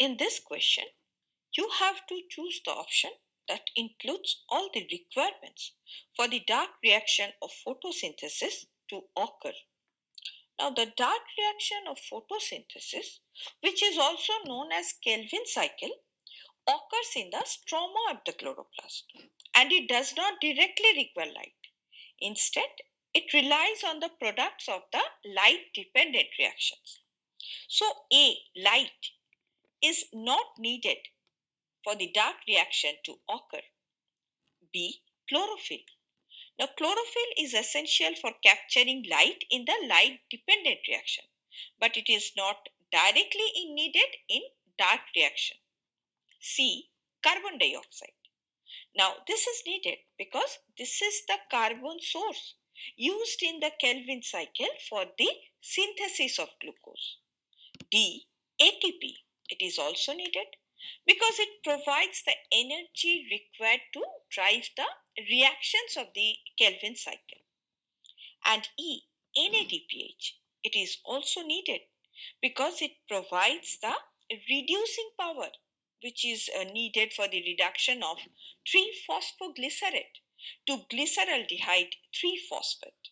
In this question, you have to choose the option that includes all the requirements for the dark reaction of photosynthesis to occur. Now, the dark reaction of photosynthesis, which is also known as Kelvin cycle, occurs in the stroma of the chloroplast and it does not directly require light. Instead, it relies on the products of the light dependent reactions. So, A, light is not needed for the dark reaction to occur. B, chlorophyll. Now, chlorophyll is essential for capturing light in the light dependent reaction, but it is not directly needed in dark reaction. C, carbon dioxide. Now, this is needed because this is the carbon source used in the Kelvin cycle for the synthesis of glucose. D, ATP. It is also needed because it provides the energy required to drive the reactions of the Kelvin cycle. And E, NADPH. It is also needed because it provides the reducing power which is needed for the reduction of 3-phosphoglycerate to glyceraldehyde 3-phosphate.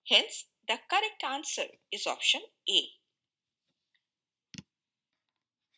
Hence, the correct answer is option A.